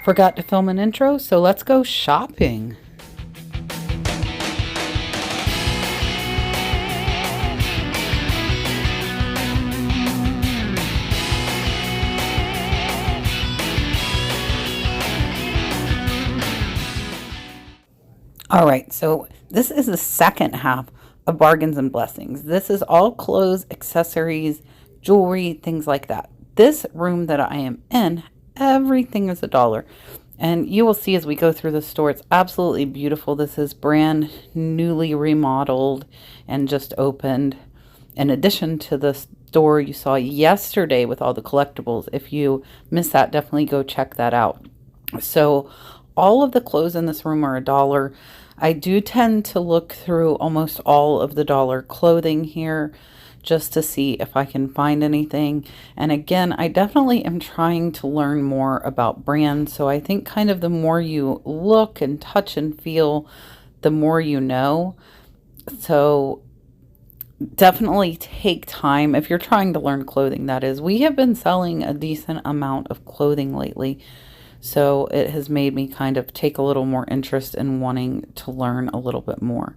Forgot to film an intro, so let's go shopping. All right, so this is the second half of Bargains and Blessings. This is all clothes, accessories, jewelry, things like that. This room that I am in, everything is $1. And you will see as we go through the store, it's absolutely beautiful. This is brand newly remodeled and just opened. In addition to the store you saw yesterday with all the collectibles, if you missed that, definitely go check that out. So all of the clothes in this room are $1. I do tend to look through almost all of the dollar clothing here just to see if I can find anything. And again, I definitely am trying to learn more about brands. So I think kind of the more you look and touch and feel, the more you know. So definitely take time if you're trying to learn clothing, that is. We have been selling a decent amount of clothing lately. So it has made me kind of take a little more interest in wanting to learn a little bit more.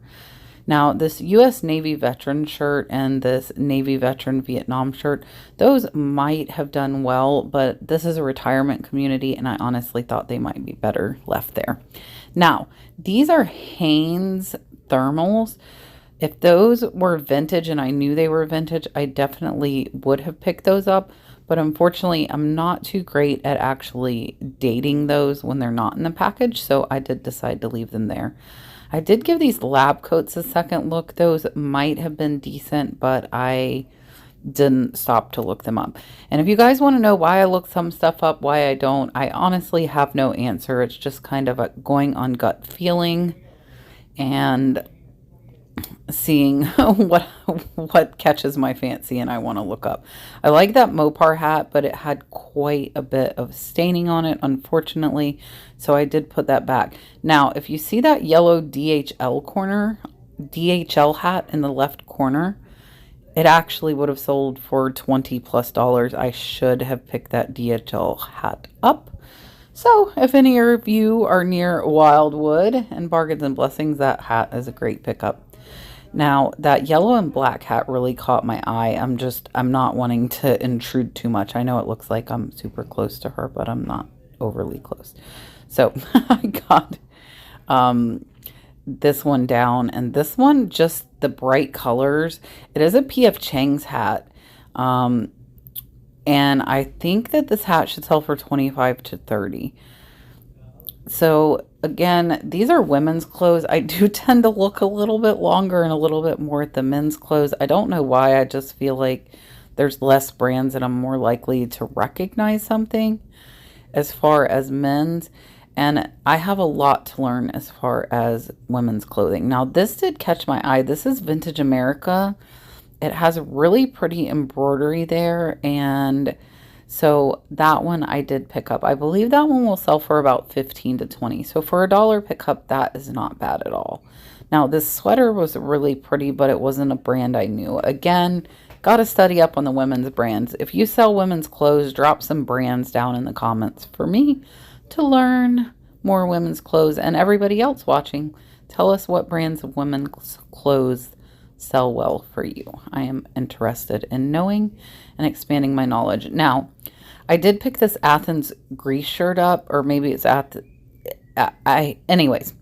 Now, this U.S. Navy veteran shirt and this Navy veteran Vietnam shirt, those might have done well, but this is a retirement community, and I honestly thought they might be better left there. Now, these are Hanes thermals. If those were vintage and I knew they were vintage, I definitely would have picked those up. But unfortunately, I'm not too great at actually dating those when they're not in the package, so I did decide to leave them there. I did give these lab coats a second look. Those might have been decent, but I didn't stop to look them up. And if you guys want to know why I look some stuff up, why I don't, I honestly have no answer. It's just kind of going on gut feeling and seeing what catches my fancy and I want to look up. I like that Mopar hat, but it had quite a bit of staining on it, unfortunately, so I did put that back. Now, if you see that yellow DHL hat in the left corner, it actually would have sold for $20+ I should have picked that DHL hat up. So if any of you are near Wildwood and Bargains and Blessings, that hat is a great pickup. Now, that yellow and black hat really caught my eye. I'm not wanting to intrude too much. I know it looks like I'm super close to her, but I'm not overly close. So I got this one down, and this one, just the bright colors. It is a P.F. Chang's hat. And I think that this hat should sell for $25 to $30. So again, these are women's clothes. I do tend to look a little bit longer and a little bit more at the men's clothes. I don't know why. I just feel like there's less brands and I'm more likely to recognize something as far as men's. And I have a lot to learn as far as women's clothing. Now, this did catch my eye. This is Vintage America. It has really pretty embroidery there, and so that one I did pick up. I believe that one will sell for about $15 to $20. So for $1 pickup, that is not bad at all. Now, this sweater was really pretty, but it wasn't a brand I knew. Again, got to study up on the women's brands. If you sell women's clothes, drop some brands down in the comments for me to learn more women's clothes. And everybody else watching, tell us what brands of women's clothes sell well for you. I am interested in knowing and expanding my knowledge. Now, I did pick this Athens Greece shirt up, or maybe it's anyways,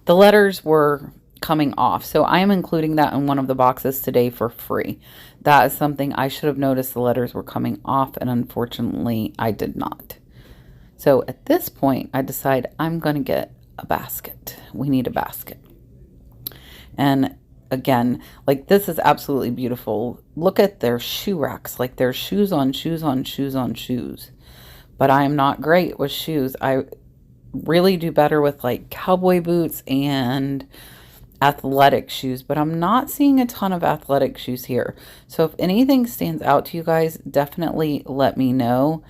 the letters were coming off, so I am including that in one of the boxes today for free. That is something I should have noticed. The letters were coming off, and unfortunately I did not. So at this point I decide I'm gonna get a basket. We need a basket. And again, like, this is absolutely beautiful. Look at their shoe racks. Like, there's shoes on shoes on shoes on shoes. But I am not great with shoes. I really do better with like cowboy boots and athletic shoes, but I'm not seeing a ton of athletic shoes here. So if anything stands out to you guys, definitely let me know.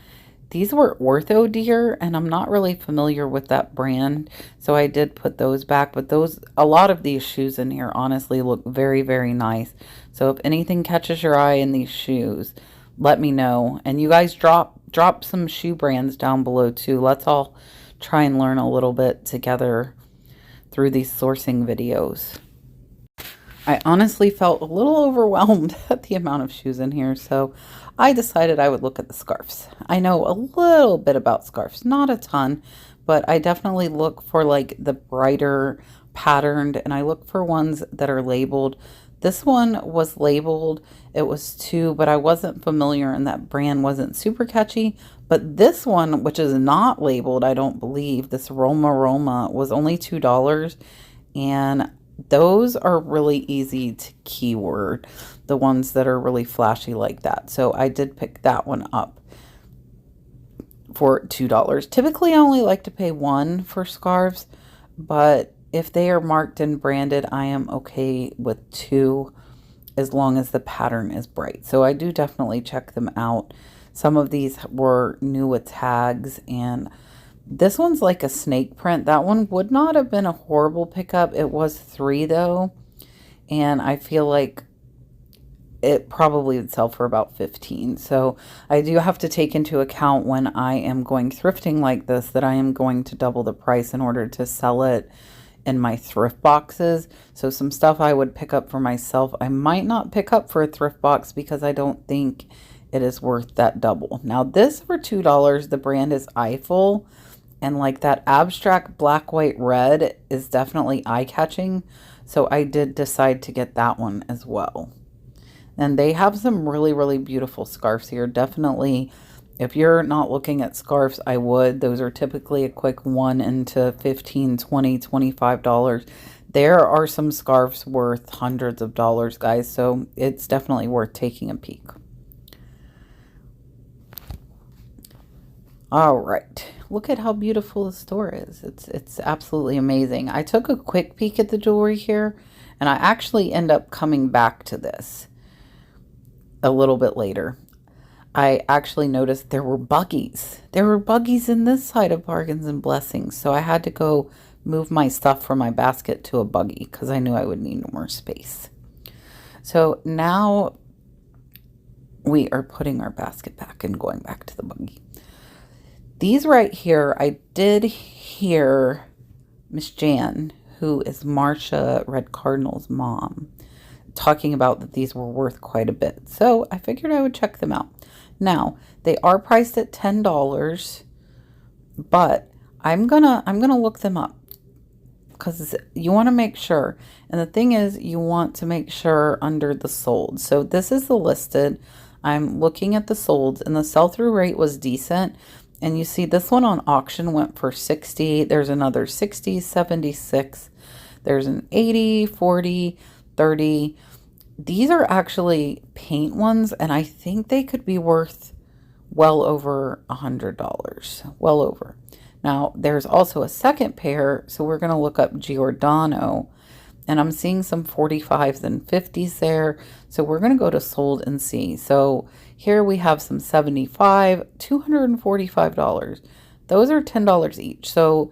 These were Ortho Deer, and I'm not really familiar with that brand, so I did put those back. But a lot of these shoes in here honestly look very, very nice. So if anything catches your eye in these shoes, let me know. And you guys drop some shoe brands down below too. Let's all try and learn a little bit together through these sourcing videos. I honestly felt a little overwhelmed at the amount of shoes in here, so I decided I would look at the scarves. I know a little bit about scarves, not a ton, but I definitely look for like the brighter patterned, and I look for ones that are labeled. This one was labeled, it was $2, but I wasn't familiar and that brand wasn't super catchy. But this one, which is not labeled, I don't believe, this Roma was only $2, and those are really easy to keyword, the ones that are really flashy like that. So I did pick that one up for $2. Typically, I only like to pay $1 for scarves, but if they are marked and branded, I am okay with $2 as long as the pattern is bright. So I do definitely check them out. Some of these were new with tags, and this one's like a snake print. That one would not have been a horrible pickup. It was $3 though, and I feel like it probably would sell for about $15. So I do have to take into account when I am going thrifting like this that I am going to double the price in order to sell it in my thrift boxes. So some stuff I would pick up for myself, I might not pick up for a thrift box because I don't think it is worth that double. Now this for $2, the brand is Eiffel. And like that abstract black, white, red is definitely eye-catching. So I did decide to get that one as well. And they have some really, really beautiful scarves here. Definitely, if you're not looking at scarves, I would. Those are typically a quick $1 into $15, $20, $25. There are some scarves worth hundreds of dollars, guys. So it's definitely worth taking a peek. All right, look at how beautiful the store is. It's absolutely amazing. I took a quick peek at the jewelry here, and I actually end up coming back to this a little bit later. I actually noticed there were buggies. There were buggies in this side of Bargains and Blessings, so I had to go move my stuff from my basket to a buggy because I knew I would need more space. So now we are putting our basket back and going back to the buggy. These right here, I did hear Miss Jan, who is Marsha Red Cardinal's mom, talking about that these were worth quite a bit. So I figured I would check them out. Now, they are priced at $10, but I'm gonna look them up because you want to make sure. And the thing is, you want to make sure under the sold. So this is the listed. I'm looking at the solds, and the sell-through rate was decent. And you see this one on auction went for 60. There's another 60, 76. There's an 80, 40, 30. These are actually paint ones, and I think they could be worth well over $100. Well over. Now, there's also a second pair, so we're going to look up Giordano. And I'm seeing some 45s and 50s there. So we're going to go to sold and see. So here we have some 75, $245. Those are $10 each. So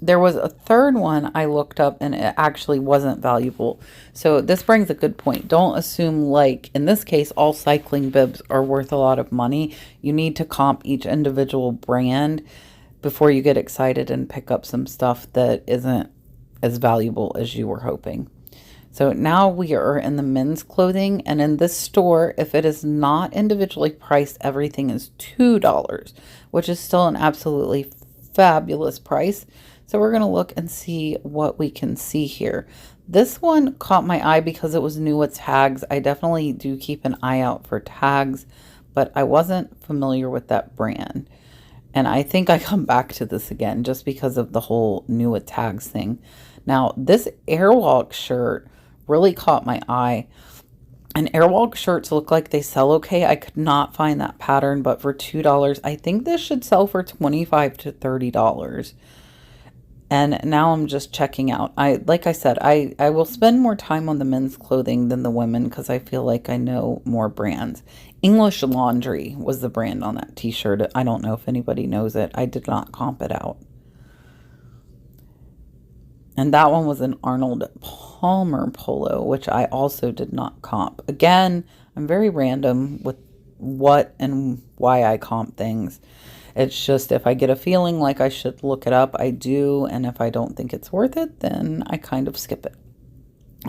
there was a third one I looked up and it actually wasn't valuable. So this brings a good point. Don't assume, like in this case, all cycling bibs are worth a lot of money. You need to comp each individual brand before you get excited and pick up some stuff that isn't as valuable as you were hoping. So now we are in the men's clothing, and in this store, if it is not individually priced, everything is $2, which is still an absolutely fabulous price. So we're going to look and see what we can see here. This one caught my eye because it was new with tags. I definitely do keep an eye out for tags, but I wasn't familiar with that brand. And I think I come back to this again just because of the whole new with tags thing. Now, this Airwalk shirt really caught my eye. And Airwalk shirts look like they sell okay. I could not find that pattern, but for $2, I think this should sell for $25 to $30. And now I'm just checking out. Like I said, I will spend more time on the men's clothing than the women because I feel like I know more brands. English Laundry was the brand on that t-shirt. I don't know if anybody knows it. I did not comp it out. And that one was an Arnold Palmer polo, which I also did not comp. Again, I'm very random with what and why I comp things. It's just if I get a feeling like I should look it up, I do. And if I don't think it's worth it, then I kind of skip it.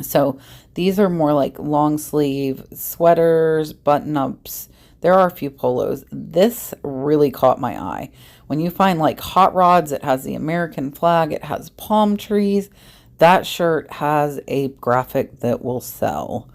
So these are more like long sleeve sweaters, button ups. There are a few polos. This really caught my eye. When you find like hot rods, it has the American flag, it has palm trees. That shirt has a graphic that will sell.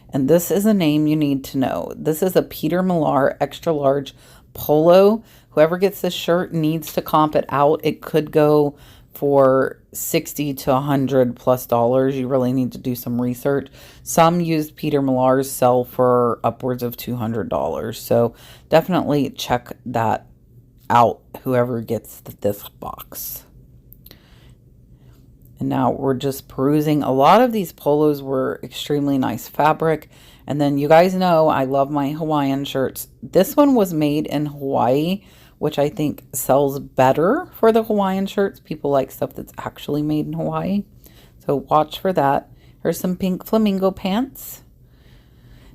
And this is a name you need to know. This is a Peter Millar extra large polo. Whoever gets this shirt needs to comp it out. It could go for $60 to $100+ You really need to do some research. Some used Peter Millar's sell for upwards of $200. So definitely check that out, whoever gets this box. And now we're just perusing. A lot of these polos were extremely nice fabric. And then you guys know I love my Hawaiian shirts. This one was made in Hawaii, which I think sells better for the Hawaiian shirts. People like stuff that's actually made in Hawaii. So watch for that. Here's some pink flamingo pants.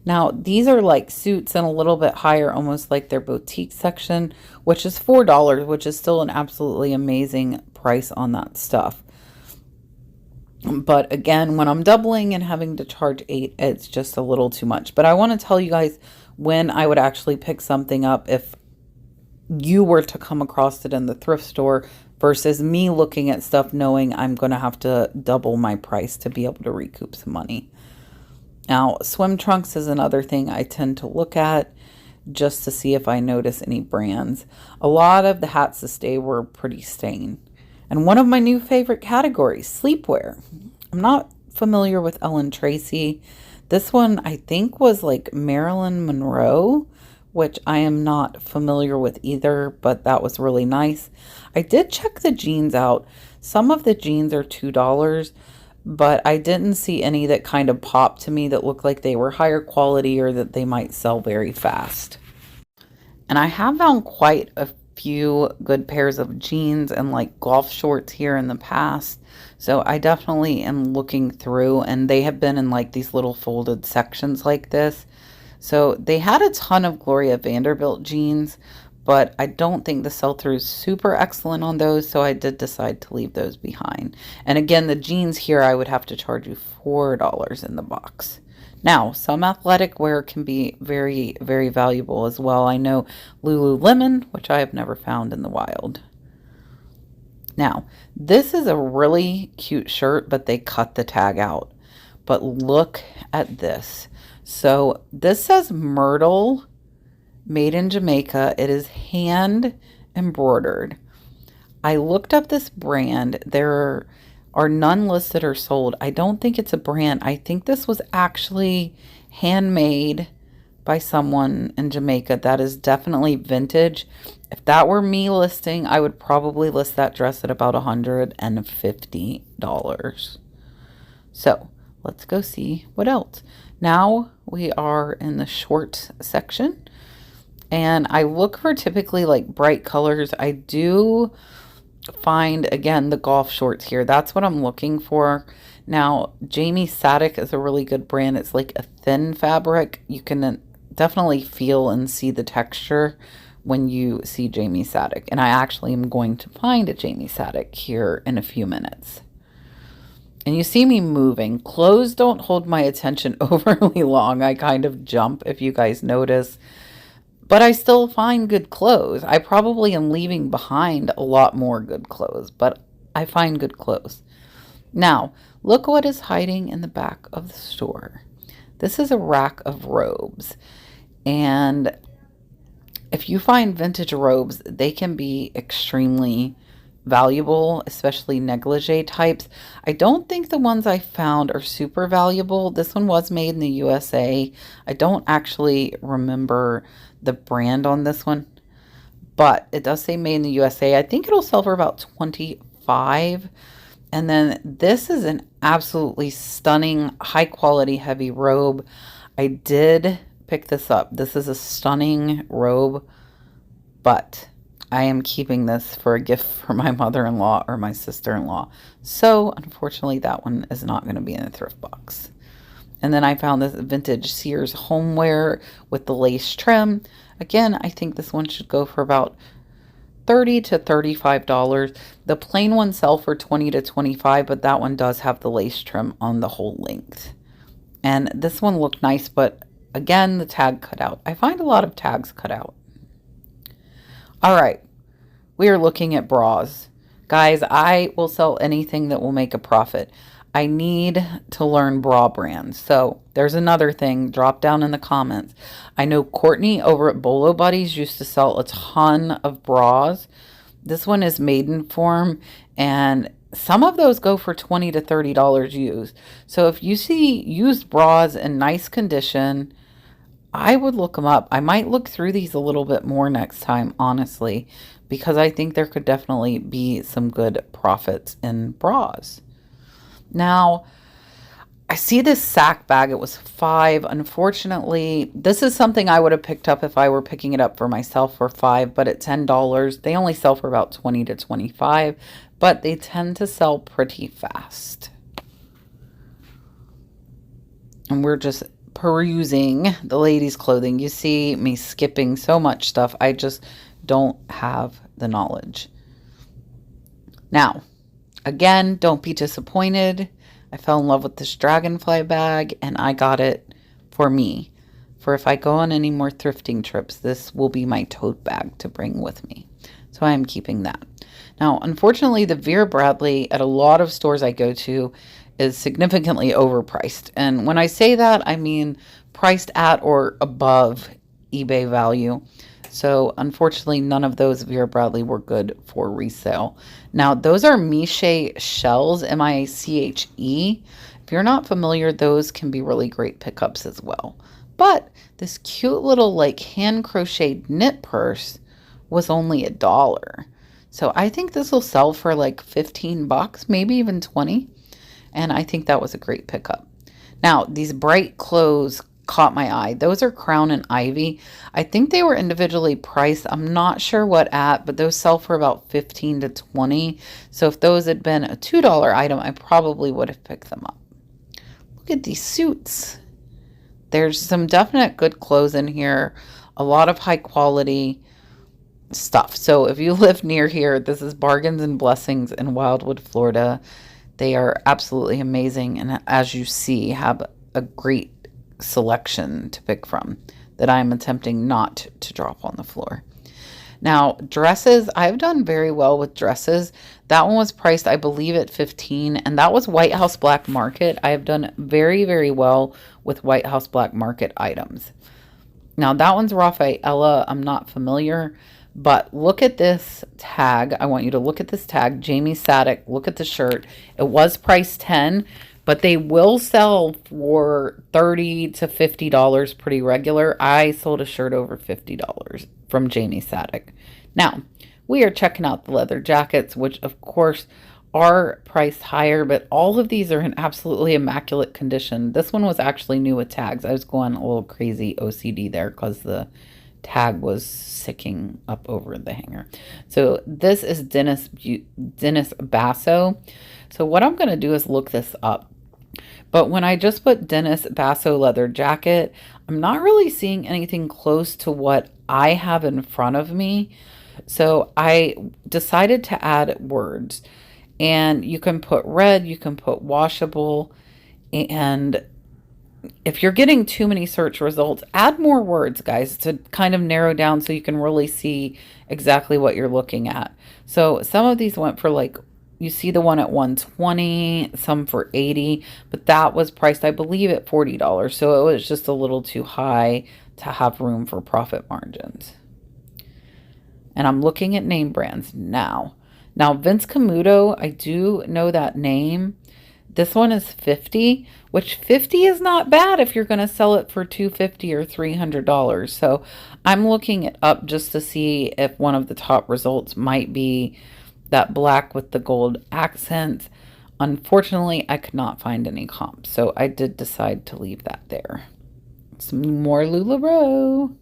Now, these are like suits and a little bit higher, almost like their boutique section, which is $4, which is still an absolutely amazing price on that stuff. But again, when I'm doubling and having to charge $8, it's just a little too much. But I want to tell you guys when I would actually pick something up if you were to come across it in the thrift store versus me looking at stuff knowing I'm going to have to double my price to be able to recoup some money. Now, swim trunks is another thing I tend to look at just to see if I notice any brands. A lot of the hats this day were pretty stained. And one of my new favorite categories, sleepwear. I'm not familiar with Ellen Tracy. This one I think was like Marilyn Monroe, which I am not familiar with either, but that was really nice. I did check the jeans out. Some of the jeans are $2, but I didn't see any that kind of popped to me that looked like they were higher quality or that they might sell very fast. And I have found quite a few good pairs of jeans and like golf shorts here in the past. So I definitely am looking through, and they have been in like these little folded sections like this. So they had a ton of Gloria Vanderbilt jeans, but I don't think the sell-through is super excellent on those, so I did decide to leave those behind. And again, the jeans here, I would have to charge you $4 in the box. Now, some athletic wear can be very, very valuable as well. I know Lululemon, which I have never found in the wild. Now, this is a really cute shirt, but they cut the tag out. But look at this. So this says Myrtle, made in Jamaica. It is hand embroidered. I looked up this brand. There are none listed or sold. I don't think it's a brand. I think this was actually handmade by someone in Jamaica. That is definitely vintage. If that were me listing, I would probably list that dress at about $150. So let's go see what else. Now we are in the shorts section, and I look for typically like bright colors. I do find, again, the golf shorts here. That's what I'm looking for. Now, Jamie Sadik is a really good brand. It's like a thin fabric. You can definitely feel and see the texture when you see Jamie Sadik. And I actually am going to find a Jamie Sadik here in a few minutes. And you see me moving. Clothes don't hold my attention overly long. I kind of jump, if you guys notice. But I still find good clothes. I probably am leaving behind a lot more good clothes, but I find good clothes. Now, look what is hiding in the back of the store. This is a rack of robes. And if you find vintage robes, they can be extremely valuable, especially negligee types. I don't think the ones I found are super valuable. This one was made in the USA. I don't actually remember the brand on this one, but it does say made in the USA. I think it'll sell for about $25. And then this is an absolutely stunning, high quality, heavy robe. I did pick this up. This is a stunning robe, but I am keeping this for a gift for my mother-in-law or my sister-in-law. So unfortunately, that one is not going to be in the thrift box. And then I found this vintage Sears homeware with the lace trim. Again, I think this one should go for about $30 to $35. The plain ones sell for $20 to $25, but that one does have the lace trim on the whole length. And this one looked nice, but again, the tag cut out. I find a lot of tags cut out. All right, we are looking at bras. Guys, I will sell anything that will make a profit. I need to learn bra brands. So there's another thing. Drop down in the comments. I know Courtney over at Polo Buddies used to sell a ton of bras. This one is Maidenform, and some of those go for $20 to $30 used. So if you see used bras in nice condition, I would look them up. I might look through these a little bit more next time, honestly, because I think there could definitely be some good profits in bras. Now, I see this sack bag. It was $5. Unfortunately, this is something I would have picked up if I were picking it up for myself for $5, but at $10, they only sell for about $20 to $25, but they tend to sell pretty fast. And we're just perusing the ladies' clothing. You see me skipping so much stuff. I just don't have the knowledge. Now, again, don't be disappointed. I fell in love with this dragonfly bag, and I got it for me. For if I go on any more thrifting trips, this will be my tote bag to bring with me. So I am keeping that. Now, unfortunately, the Vera Bradley at a lot of stores I go to is significantly overpriced. And when I say that, I mean priced at or above eBay value. So unfortunately, none of those Vera Bradley were good for resale. Now, those are Miche shells, M-I-C-H-E. If you're not familiar, those can be really great pickups as well. But this cute little like hand crocheted knit purse was only $1. So I think this will sell for like 15 bucks, maybe even 20. And I think that was a great pickup. Now, these bright clothes caught my eye. Those are Crown and Ivy. I think they were individually priced. I'm not sure what at, but those sell for about 15 to 20. So if those had been a $2 item, I probably would have picked them up. Look at these suits. There's some definite good clothes in here. A lot of high quality stuff. So if you live near here, this is Bargains and Blessings in Wildwood, Florida. They are absolutely amazing. And as you see, have a great selection to pick from that I'm attempting not to drop on the floor. Now, dresses, I've done very well with dresses. That one was priced, I believe, at $15, and that was White House Black Market. I have done very, very well with White House Black Market items. Now, that one's Rafaela. I'm not familiar, but look at this tag. I want you to look at this tag. Jamie Sadek, look at the shirt. It was priced $10, but they will sell for $30 to $50 pretty regular. I sold a shirt over $50 from Jamie Sadek. Now, we are checking out the leather jackets, which of course are priced higher, but all of these are in absolutely immaculate condition. This one was actually new with tags. I was going a little crazy OCD there because the tag was sticking up over the hanger. So this is Dennis Basso. So what I'm going to do is look this up. But when I just put Dennis Basso leather jacket, I'm not really seeing anything close to what I have in front of me. So I decided to add words. And you can put red, you can put washable. And if you're getting too many search results, add more words, guys, to kind of narrow down so you can really see exactly what you're looking at. So some of these went for like, you see the one at $120, some for $80, but that was priced, I believe, at $40. So it was just a little too high to have room for profit margins. And I'm looking at name brands now. Now, Vince Camuto, I do know that name. This one is $50, which $50 is not bad if you're going to sell it for $250 or $300. So I'm looking it up just to see if one of the top results might be that black with the gold accents. Unfortunately, I could not find any comps, so I did decide to leave that there. Some more LuLaRoe.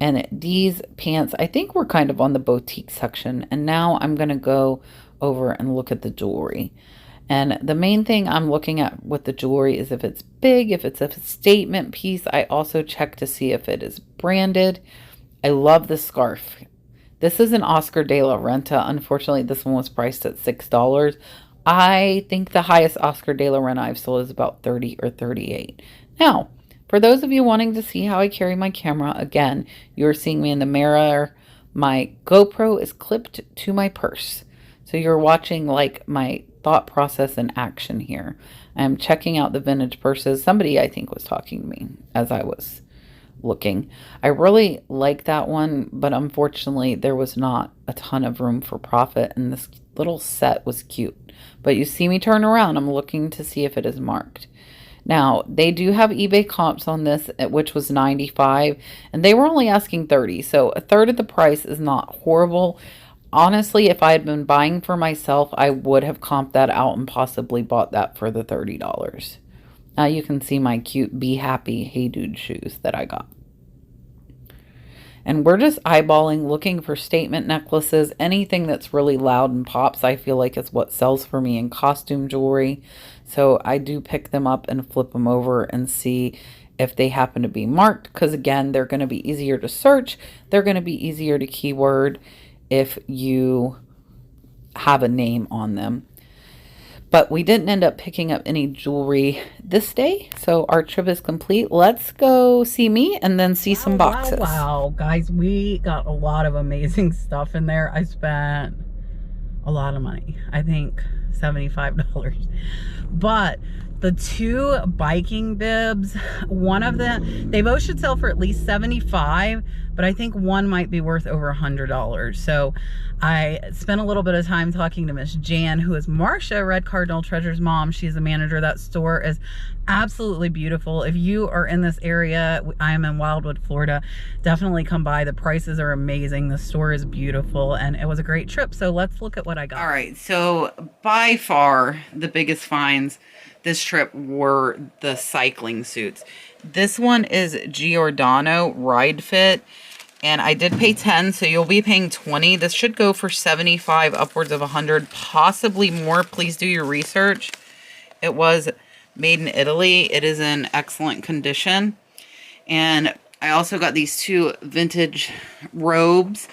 And these pants, I think we're kind of on the boutique section. And now I'm going to go over and look at the jewelry. And the main thing I'm looking at with the jewelry is if it's big, if it's a statement piece. I also check to see if it is branded. I love the scarf. This is an Oscar de la Renta. Unfortunately, this one was priced at $6. I think the highest Oscar de la Renta I've sold is about 30 or 38. Now, for those of you wanting to see how I carry my camera, again, you're seeing me in the mirror. My GoPro is clipped to my purse. So you're watching like my thought process in action here. I'm checking out the vintage purses. Somebody, I think, was talking to me as I was looking. I really like that one, but unfortunately there was not a ton of room for profit, and this little set was cute. But you see me turn around, I'm looking to see if it is marked. Now, they do have eBay comps on this, which was $95, and they were only asking $30, so a third of the price is not horrible. Honestly, if I had been buying for myself, I would have comped that out and possibly bought that for the $30. Now you can see my cute Be Happy Hey Dude shoes that I got. And we're just eyeballing, looking for statement necklaces. Anything that's really loud and pops, I feel like is what sells for me in costume jewelry. So I do pick them up and flip them over and see if they happen to be marked. Because again, they're going to be easier to search. They're going to be easier to keyword if you have a name on them. But we didn't end up picking up any jewelry this day, so our trip is complete. Let's go see me and then see some boxes. Wow, guys, we got a lot of amazing stuff in there. I spent a lot of money. I think $75. But the two biking bibs, one of them, they both should sell for at least $75, but I think one might be worth over $100. So I spent a little bit of time talking to Miss Jan, who is Marcia, Red Cardinal Treasure's mom. She's the manager. That store is absolutely beautiful. If you are in this area, I am in Wildwood, Florida, definitely come by. The prices are amazing. The store is beautiful, and it was a great trip. So let's look at what I got. All right, so by far the biggest finds this trip were the cycling suits. This one is Giordano Ride Fit, and I did pay 10, so you'll be paying 20. This should go for 75, upwards of 100, possibly more. Please do your research. It was made in Italy. It is in excellent condition. And I also got these two vintage robes.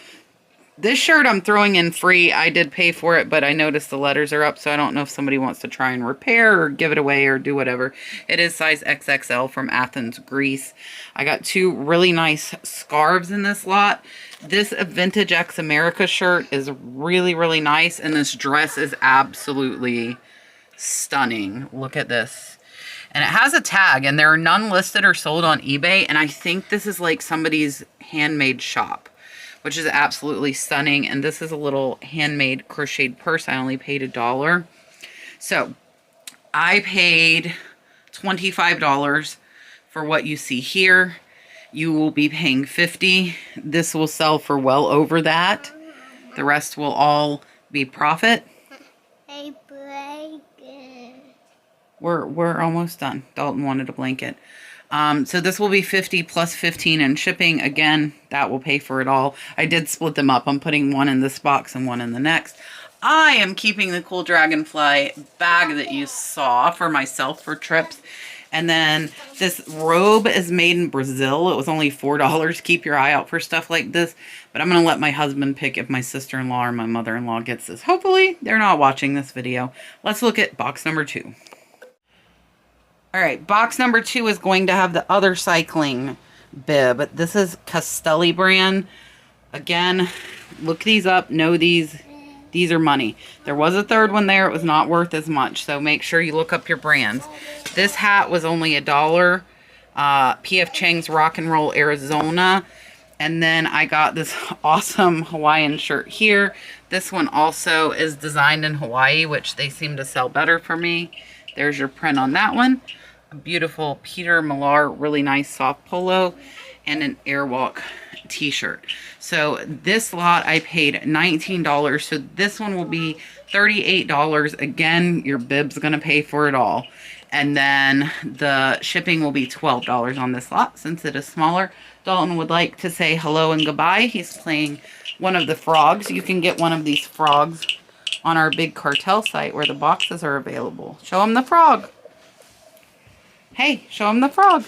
This shirt I'm throwing in free. I did pay for it, but I noticed the letters are up, so I don't know if somebody wants to try and repair or give it away or do whatever. It is size XXL from Athens, Greece. I got two really nice scarves in this lot. This Vintage X America shirt is really, really nice, and this dress is absolutely stunning. Look at this. And it has a tag, and there are none listed or sold on eBay, and I think this is like somebody's handmade shop, which is absolutely stunning. And this is a little handmade crocheted purse. I only paid $1. So I paid $25 for what you see here. You will be paying $50. This will sell for well over that. The rest will all be profit. We're almost done. Dalton wanted a blanket. So this will be $50 plus $15 in shipping. Again, that will pay for it all. I did split them up. I'm putting one in this box and one in the next. I am keeping the cool Dragonfly bag that you saw for myself for trips. And then this robe is made in Brazil. It was only $4. Keep your eye out for stuff like this. But I'm going to let my husband pick if my sister-in-law or my mother-in-law gets this. Hopefully, they're not watching this video. Let's look at box number 2. All right, box number 2 is going to have the other cycling bib. This is Castelli brand. Again, look these up. Know these. These are money. There was a third one there. It was not worth as much, so make sure you look up your brands. This hat was only $1. P.F. Chang's Rock and Roll Arizona. And then I got this awesome Hawaiian shirt here. This one also is designed in Hawaii, which they seem to sell better for me. There's your print on that one. A beautiful Peter Millar, really nice soft polo, and an Airwalk t-shirt. So this lot I paid $19. So this one will be $38. Again, your bib's going to pay for it all. And then the shipping will be $12 on this lot since it is smaller. Dalton would like to say hello and goodbye. He's playing one of the frogs. You can get one of these frogs on our big cartel site where the boxes are available. Show him the frog. Hey, show him the frog.